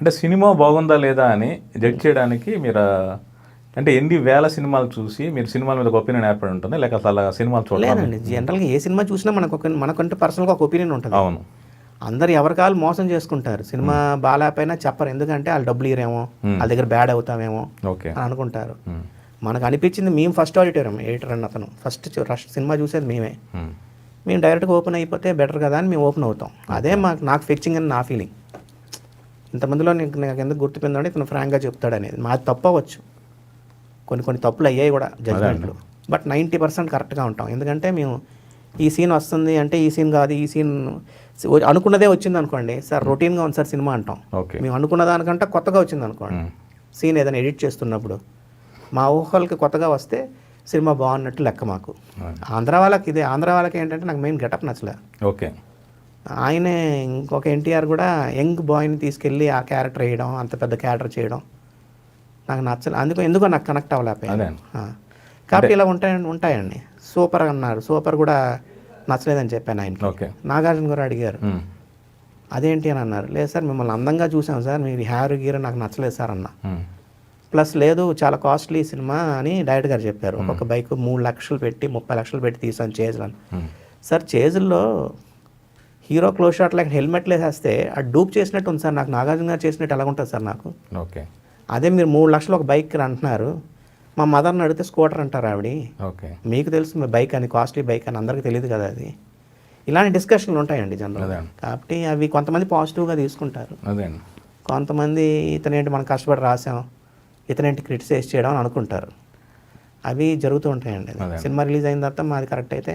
అంటే సినిమా బాగుందా లేదా అని జడ్జ్ చేయడానికి మీరు అంటే ఎన్ని వేల సినిమాలు చూసి మీరు సినిమాల మీద ఒక ఒపీనియన్ ఏర్పడి ఉంటుంది, లేక అసలు సినిమాలు చూడలేదు? లేదండి, జనరల్గా ఏ సినిమా చూసినా మనకంటే పర్సనల్గా ఒక ఒపీనియన్ ఉంటుంది. అవును. అందరు ఎవరికాలు మోసం చేసుకుంటారు. సినిమా బాగాలేకపోయినా చెప్పరు, ఎందుకంటే వాళ్ళు డబ్బులు ఇరేమో, వాళ్ళ దగ్గర బ్యాడ్ అవుతామేమో అని అనుకుంటారు. మనకు అనిపించింది, మేము ఫస్ట్ ఎడిటర్ అన్న అతను ఫస్ట్ సినిమా చూసేది మేమే. మేము డైరెక్ట్గా ఓపెన్ అయిపోతే బెటర్ కదా అని మేము ఓపెన్ అవుతాం. అదే నాకు ఫెచ్చింగ్ అని నా ఫీలింగ్. ఇంతమందిలో నాకు ఎందుకు గుర్తుపోయిందంటే ఇతను ఫ్రాంక్గా చెప్తాడు అనేది. మాది తప్పు అవ్వచ్చు, కొన్ని తప్పులు అయ్యాయి కూడా జడ్జ్మెంట్లు, బట్ 90% కరెక్ట్గా ఉంటాం. ఎందుకంటే మేము ఈ సీన్ వస్తుంది అంటే ఈ సీన్ కాదు, ఈ సీన్ అనుకున్నదే వచ్చింది అనుకోండి సార్, రొటీన్గా ఉంది సార్ సినిమా అంటాం. మేము అనుకున్న దానికంటే కొత్తగా వచ్చింది అనుకోండి, సీన్ ఏదైనా ఎడిట్ చేస్తున్నప్పుడు మా ఊహలకి కొత్తగా వస్తే సినిమా బాగున్నట్టు లెక్క మాకు. ఆంధ్ర వాళ్ళకి ఏంటంటే నాకు మెయిన్ గెటప్ నచ్చలే. ఓకే. ఆయనే ఇంకొక ఎన్టీఆర్ కూడా యంగ్ బాయ్ని తీసుకెళ్ళి ఆ క్యారెక్టర్ వేయడం, అంత పెద్ద క్యారెక్టర్ చేయడం నాకు నచ్చలేదు. ఎందుకో నాకు కనెక్ట్ అవ్వలేకపోయాను. కాబట్టి ఇలా ఉంటాయండి. సూపర్ అన్నారు, సూపర్ కూడా నచ్చలేదని చెప్పాను ఆయనకి. నాగార్జున గారు అడిగారు అదేంటి అని అన్నారు. లేదు సార్ మిమ్మల్ని అందంగా చూసాం సార్, మీరు హ్యారు గీరు నాకు నచ్చలేదు సార్ అన్న. ప్లస్ లేదు చాలా కాస్ట్లీ సినిమా అని డైరెక్టర్ గారు చెప్పారు. ఒక్కొక్క బైక్ 3 లక్షలు పెట్టి 30 లక్షలు పెట్టి తీసాను చేజ్లో. సార్ చేజుల్లో హీరో క్లోజ్ షాట్ లైక్ హెల్మెట్లు వేసేస్తే అది డూప్ చేసినట్టు ఉంది సార్, నాకు నాగార్జున గారు చేసినట్టు ఎలా ఉంటుంది సార్ నాకు. అదే మీరు 3 లక్షలు ఒక బైక్ అంటున్నారు, మా మదర్ని అడిగితే స్కూటర్ అంటారు ఆవిడ. మీకు తెలుసు మీ బైక్ అని, కాస్ట్లీ బైక్ అని, అందరికీ తెలియదు కదా అది. ఇలాంటి డిస్కషన్లు ఉంటాయండి జనరల్గా. కాబట్టి అవి కొంతమంది పాజిటివ్గా తీసుకుంటారు, కొంతమంది ఇతనేంటి మనం కష్టపడి రాసాం, ఇతనేంటి క్రిటిసైజ్ చేయడం అని అనుకుంటారు. అవి జరుగుతూ ఉంటాయండి. సినిమా రిలీజ్ అయిన తర్వాత మాది కరెక్ట్ అయితే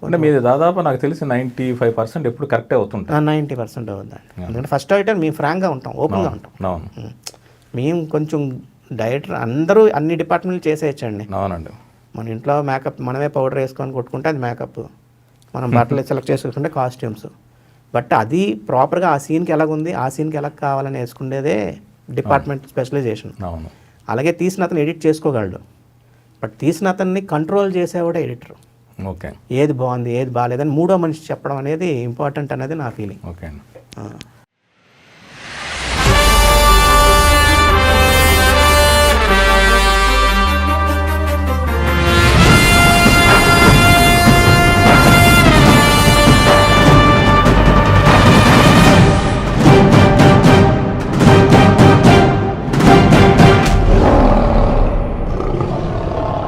అంటే మీది దాదాపు నాకు తెలిసి 95% ఎప్పుడు కరెక్టే అవుతుంటాయి. 90% అవుతుందండి. ఎందుకంటే ఫస్ట్ అయితే మేము ఫ్రాంక్గా ఉంటాం, ఓపెన్గా ఉంటాం. మేము కొంచెం డైరెక్టర్ అందరూ అన్ని డిపార్ట్మెంట్లు చేసేయచ్చండి. అవునండి. మన ఇంట్లో మేకప్ మనమే పౌడర్ వేసుకొని కొట్టుకుంటే అది మేకప్, మనం బట్టలు సెలెక్ట్ చేసుకుంటే కాస్ట్యూమ్స్. బట్ అది ప్రాపర్గా ఆ సీన్కి ఎలాగుంది, ఆ సీన్కి ఎలా కావాలని వేసుకునేదే డిపార్ట్మెంట్ స్పెషలైజేషన్. అలాగే తీసిన అతను ఎడిట్ చేసుకోగలడు, బట్ తీసిన అతన్ని కంట్రోల్ చేసేవాడే ఎడిటర్. ఏది బాగుంది ఏది బాగాలేదని మూడో మనిషి చెప్పడం అనేది ఇంపార్టెంట్ అనేది నా ఫీలింగ్.